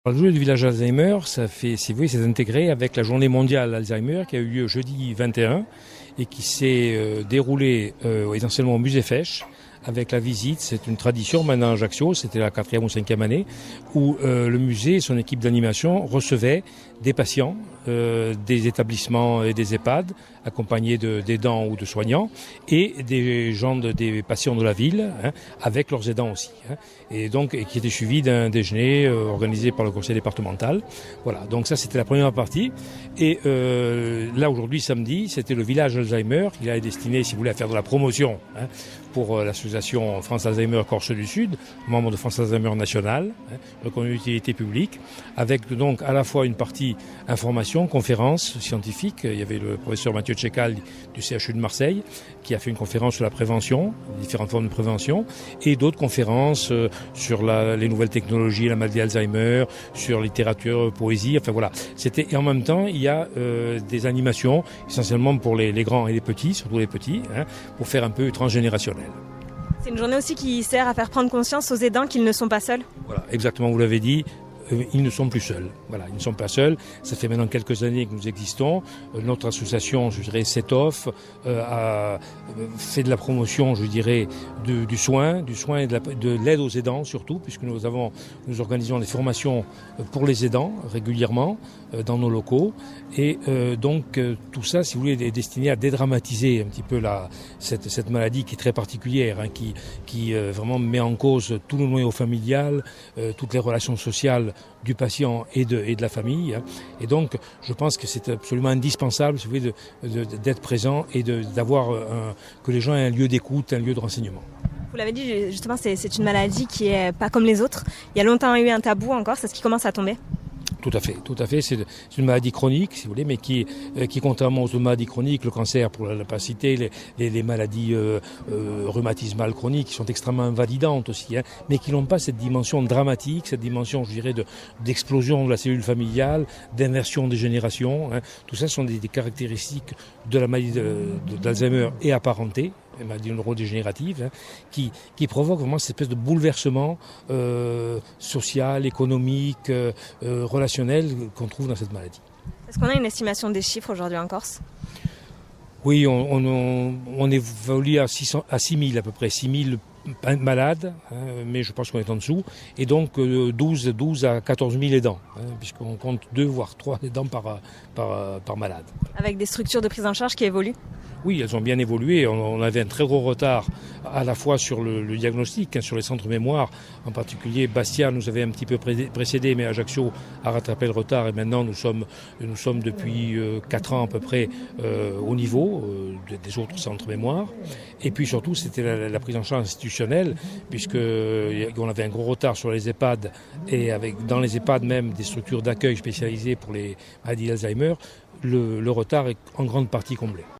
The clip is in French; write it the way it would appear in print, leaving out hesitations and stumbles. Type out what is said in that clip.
Le journée du village Alzheimer, ça fait, si vous voulez, c'est intégré avec la journée mondiale Alzheimer qui a eu lieu jeudi 21 et qui s'est déroulée essentiellement au musée Fesch avec la visite. C'est une tradition maintenant à Ajaccio, c'était la 4e ou 5e année, où le musée et son équipe d'animation recevaient des patients des établissements et des EHPAD, accompagnés d'aidants ou de soignants, et des patients de la ville, avec leurs aidants aussi. Et donc, qui était suivi d'un déjeuner organisé par le conseil départemental. Voilà, donc ça c'était la première partie. Et là aujourd'hui, samedi, c'était le village Alzheimer, qui est destiné, si vous voulez, à faire de la promotion pour l'association France Alzheimer Corse du Sud, membre de France Alzheimer National, reconnue d'utilité publique, avec donc à la fois une partie information, conférence scientifique. Il y avait le professeur Mathieu Tchekal du CHU de Marseille qui a fait une conférence sur la prévention, différentes formes de prévention, et d'autres conférences sur les nouvelles technologies, la maladie d'Alzheimer, sur littérature, poésie, enfin voilà. Et en même temps, il y a des animations, essentiellement pour les grands et les petits, surtout les petits, pour faire un peu transgénérationnel. C'est une journée aussi qui sert à faire prendre conscience aux aidants qu'ils ne sont pas seuls. Voilà, exactement, vous l'avez dit. Ils ne sont plus seuls. Voilà, ils ne sont pas seuls. Ça fait maintenant quelques années que nous existons. Notre association, je dirais, SETOF, a fait de la promotion, je dirais, du soin et de l'aide aux aidants surtout, puisque nous organisons des formations pour les aidants régulièrement dans nos locaux. Et donc tout ça, si vous voulez, est destiné à dédramatiser un petit peu cette maladie qui est très particulière, qui vraiment met en cause tout le noyau familial, toutes les relations sociales du patient et de la famille. Et donc, je pense que c'est absolument indispensable, si vous voulez, d'être présent et d'avoir que les gens aient un lieu d'écoute, un lieu de renseignement. Vous l'avez dit, justement, c'est une maladie qui est pas comme les autres. Il y a longtemps eu un tabou encore, c'est ce qui commence à tomber. Tout à fait. C'est une maladie chronique, si vous voulez, mais qui contrairement aux autres maladies chroniques, le cancer pour la pas citer, les maladies rhumatismales chroniques, qui sont extrêmement invalidantes aussi, mais qui n'ont pas cette dimension dramatique, cette dimension, je dirais, d'explosion de la cellule familiale, d'inversion des générations. Tout ça sont des caractéristiques de la maladie d'Alzheimer et apparentée, la maladie neurodégénérative, qui provoque vraiment cette espèce de bouleversement social, économique, relationnel qu'on trouve dans cette maladie. Est-ce qu'on a une estimation des chiffres aujourd'hui en Corse ? Oui, on évolue à 6 000 à peu près, 6 000 malades, mais je pense qu'on est en dessous, et donc 12 à 14 000 aidants, puisqu'on compte 2 voire 3 aidants par malade. Avec des structures de prise en charge qui évoluent ? Oui, elles ont bien évolué. On avait un très gros retard à la fois sur le diagnostic, sur les centres mémoire. En particulier, Bastia nous avait un petit peu précédé, mais Ajaccio a rattrapé le retard. Et maintenant, nous sommes depuis 4 ans à peu près au niveau des autres centres mémoire. Et puis surtout, c'était la prise en charge institutionnelle, puisqu'on avait un gros retard sur les EHPAD et avec dans les EHPAD même des structures d'accueil spécialisées pour les maladies d'Alzheimer. Le retard est en grande partie comblé.